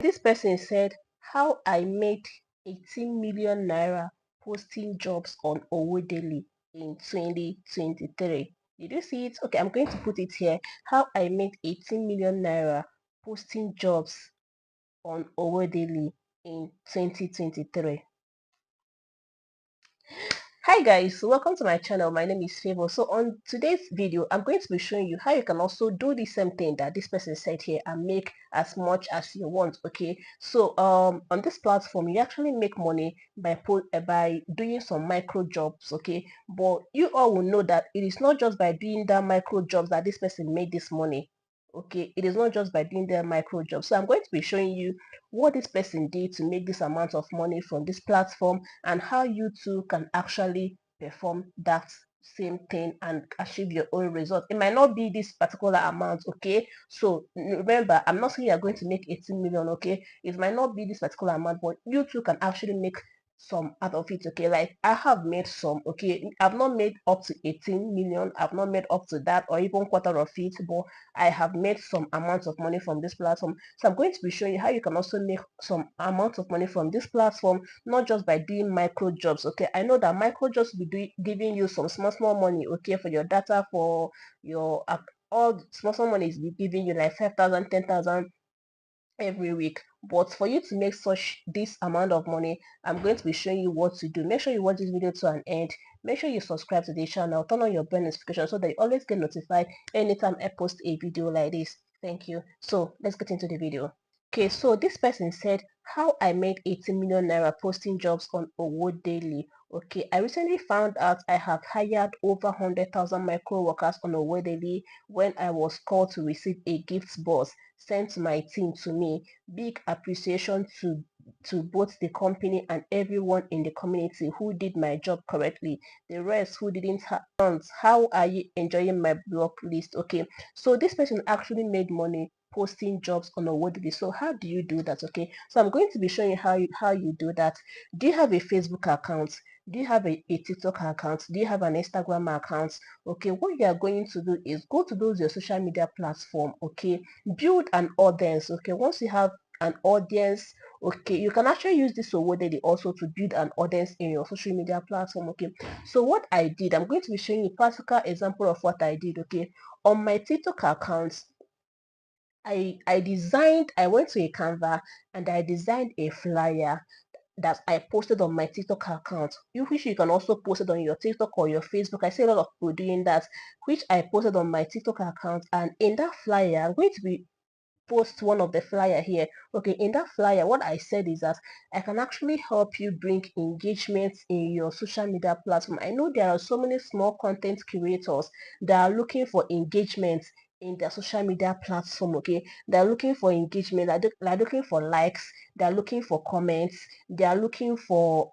This person said, how I made 18 million naira posting jobs on Owodeli in 2023. Did you see it? Okay, I'm going to put it here. How I made 18 million naira posting jobs on Owodeli in 2023. Hi guys, welcome to my channel. My name is Favor. So on today's video, I'm going to be showing you how you can also do the same thing that this person said here and make as much as you want. Okay, so on this platform you actually make money by doing some micro jobs. Okay, but you all will know that it is not just by doing that micro jobs that this person made this money. Okay, it is not just by doing their micro jobs. So I'm going to be showing you what this person did to make this amount of money from this platform and how you too can actually perform that same thing and achieve your own result. It might not be this particular amount. Okay, so remember, I'm not saying you're going to make 18 million. Okay, it might not be this particular amount, but you too can actually make some out of it. Okay, like I have made some. Okay, I've not made up to 18 million, I've not made up to that or even quarter of it, but I have made some amount of money from this platform. So I'm going to be showing you how you can also make some amount of money from this platform, not just by doing micro jobs. Okay, I know that micro jobs will be giving you some small money. Okay, for your data, for your all small money is giving you like 5,000, 10,000 every week. But for you to make such this amount of money, I'm going to be showing you what to do. Make sure you watch this video to an end. Make sure you subscribe to the channel, turn on your bell notification so that you always get notified anytime I post a video like this. Thank you. So let's get into the video. Okay, so this person said how I made 18 million naira posting jobs on Owo Daily. Okay, I recently found out I have hired over 100,000 micro workers on Owo Daily when I was called to receive a gift box sent my team to me. Big appreciation to both the company and everyone in the community who did my job correctly. The rest who didn't have, how are you enjoying my blog list? Okay, so this person actually made money posting jobs on Awodily. So how do you do that? Okay, so I'm going to be showing you how you do that. Do you have a Facebook account? Do you have a TikTok account? Do you have an Instagram account? Okay, what you are going to do is go to those your social media platform. Okay, build an audience. Okay, once you have an audience, okay, you can actually use this Owodeli also to build an audience in your social media platform. Okay, so what I did, I'm going to be showing you a practical example of what I did. Okay, on my TikTok account, I went to a Canva and I designed a flyer that I posted on my TikTok account, which you can also post it on your TikTok or your Facebook. I see a lot of people doing that, which I posted on my TikTok account. And in that flyer, I'm going to be post one of the flyer here. Okay, in that flyer, what I said is that I can actually help you bring engagement in your social media platform. I know there are so many small content creators that are looking for engagement in their social media platform. Okay, they're looking for engagement, they're looking for likes, they're looking for comments, they are looking for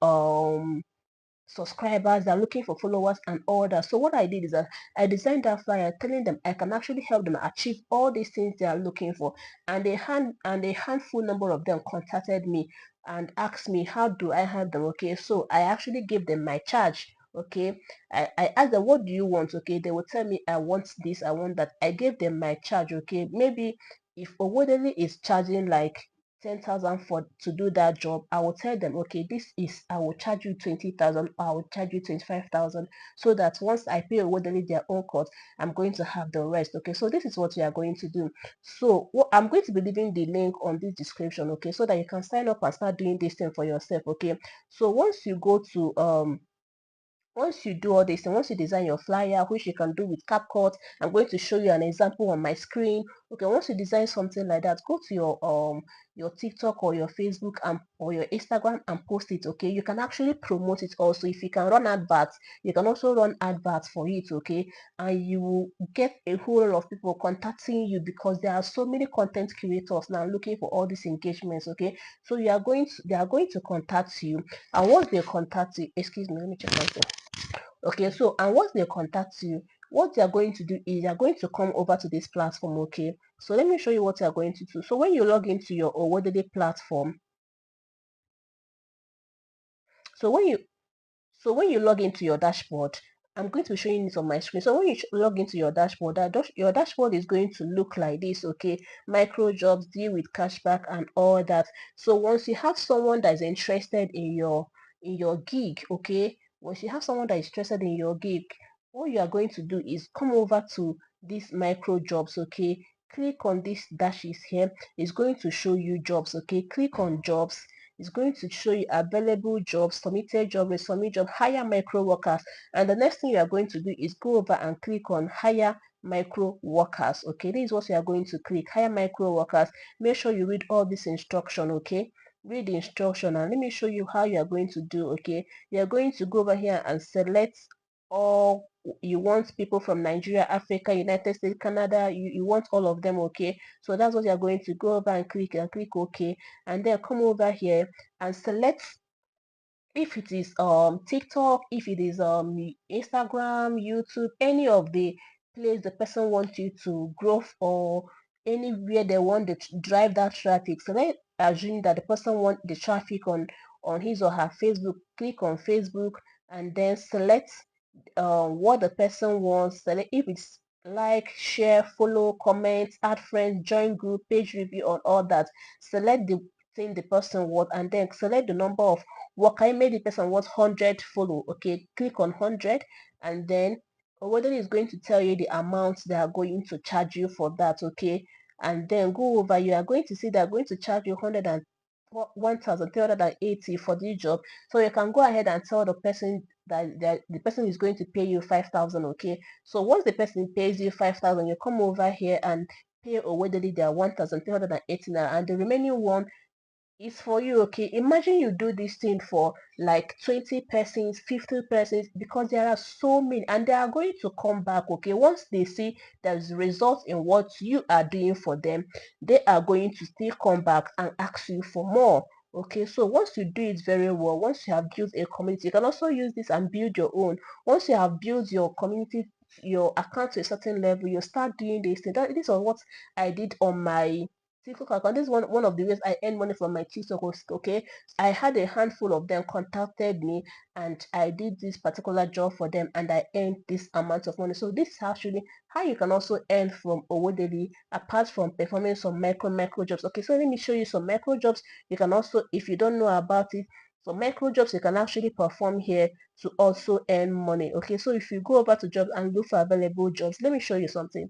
subscribers, they're looking for followers and all that. So what I did is that I designed that flyer telling them I can actually help them achieve all these things they are looking for. And a handful number of them contacted me and asked me how do I help them. Okay, so I actually gave them my charge. Okay, I asked them what do you want. Okay, they will tell me I want this, I want that. I gave them my charge. Okay, maybe if Owodeli is charging like 10,000 for to do that job, I will tell them, okay, this is I will charge you 20,000, I will charge you 25,000, so that once I pay Owodeli their own cost, I'm going to have the rest. Okay, so this is what we are going to do. So what I'm going to be leaving the link on this description, okay, so that you can sign up and start doing this thing for yourself. Okay, so once you go to once you do all this and once you design your flyer, which you can do with CapCut, I'm going to show you an example on my screen. Okay, once you design something like that, go to your TikTok or your Facebook or your Instagram and post it. Okay, you can actually promote it also. If you can run adverts, you can also run adverts for it. Okay, and you will get a whole lot of people contacting you because there are so many content creators now looking for all these engagements. Okay, so they are going to contact you, and once they contact you, excuse me, let me check something. Okay, so and once they contact you, what they are going to do is they are going to come over to this platform. Okay, so let me show you what you are going to do. So when you log into your Owodele platform, so when you log into your dashboard I'm going to be showing it on my screen. So when you log into your dashboard, your dashboard is going to look like this, okay? Micro jobs, deal with cashback and all that. So once you have someone that is interested in your gig, okay? Once you have someone that is interested in your gig, what you are going to do is come over to these micro jobs, okay? Click on this dashes here. It's going to show you jobs, okay? Click on jobs. It's going to show you available jobs, submitted job, resubmit job, hire micro workers. And the next thing you are going to do is go over and click on hire micro workers. Okay, this is what you are going to click, hire micro workers. Make sure you read all this instruction. Okay, read the instruction and let me show you how you are going to do. Okay, you are going to go over here and select all you want, people from Nigeria, Africa, United States, Canada, you want all of them. Okay, so that's what you're going to go over and click OK, and then come over here and select if it is TikTok, if it is Instagram, YouTube, any of the place the person wants you to grow or anywhere they want to drive that traffic. So let's assume that the person want the traffic on his or her Facebook. Click on Facebook and then select what the person wants. Select if it's like, share, follow, comment, add friends, join group, page review, on all that. Select the thing the person wants and then select the number of work. I made the person wants 100 follow. Okay, click on 100 and then whether it's going to tell you the amount they are going to charge you for that. Okay, and then go over, you are going to see they're going to charge you 1,380 for this job. So you can go ahead and tell the person that the person is going to pay you 5,000. Okay, so once the person pays you 5,000, you come over here and pay Owodele their 1,380 naira, and the remaining one is for you. Okay, imagine you do this thing for like 20 persons, 50 persons, because there are so many and they are going to come back. Okay, once they see there's results in what you are doing for them, they are going to still come back and ask you for more. Okay, so once you do it very well, once you have built a community, you can also use this and build your own. Once you have built your community, your account to a certain level, you start doing this thing. This is what I did on my TikTok account. This is one of the ways I earn money from my TikTok. Okay, I had a handful of them contacted me, and I did this particular job for them, and I earned this amount of money. So this is actually how you can also earn from Owodele apart from performing some micro jobs. Okay, so let me show you some micro jobs. You can also, if you don't know about it, so micro jobs you can actually perform here to also earn money. Okay, so if you go over to jobs and look for available jobs, let me show you something.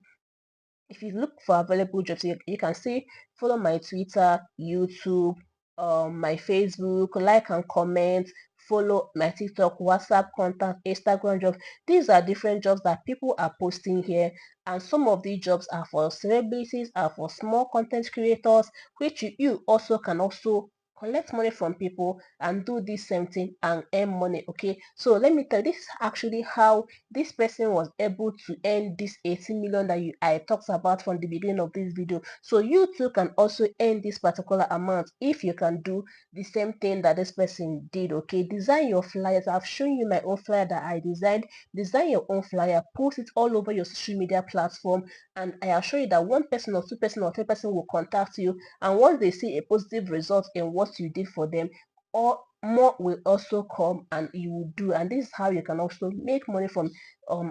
If you look for available jobs, you can see follow my Twitter, YouTube, my Facebook, like and comment, follow my TikTok, WhatsApp, contact, Instagram jobs. These are different jobs that people are posting here, and some of these jobs are for celebrities, are for small content creators, which you also can also collect money from people and do this same thing and earn money. Okay, so let me tell you, this is actually how this person was able to earn this 18 million that I talked about from the beginning of this video. So you too can also earn this particular amount if you can do the same thing that this person did. Okay, design your flyers. I've shown you my own flyer that I designed. Design your own flyer, post it all over your social media platform, and I assure you that one person or two person or three person will contact you, and once they see a positive result in what you did for them, or more will also come and you will do. And this is how you can also make money from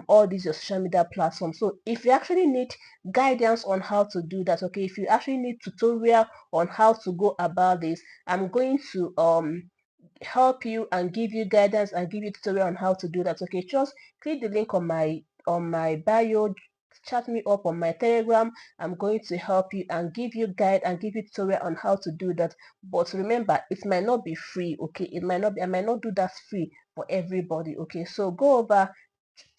all these your social media platforms. So if you actually need guidance on how to do that, okay, if you actually need tutorial on how to go about this, I'm going to help you and give you guidance and give you tutorial on how to do that. Okay, just click the link on my bio, chat me up on my Telegram. I'm going to help you and give you guide and give you tutorial on how to do that. But remember, it might not be free. Okay, it might not be, I might not do that free for everybody. Okay, so go over,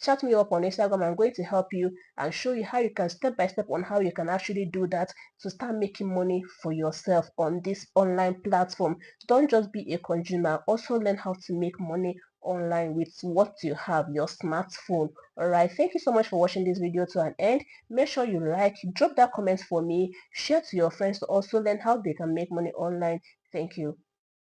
chat me up on Instagram. I'm going to help you and show you how you can step by step on how you can actually do that to start making money for yourself on this online platform. Don't just be a consumer, also learn how to make money online with what you have, your smartphone. All right, thank you so much for watching this video to an end. Make sure you like, drop that comment for me, share to your friends to also learn how they can make money online. Thank you.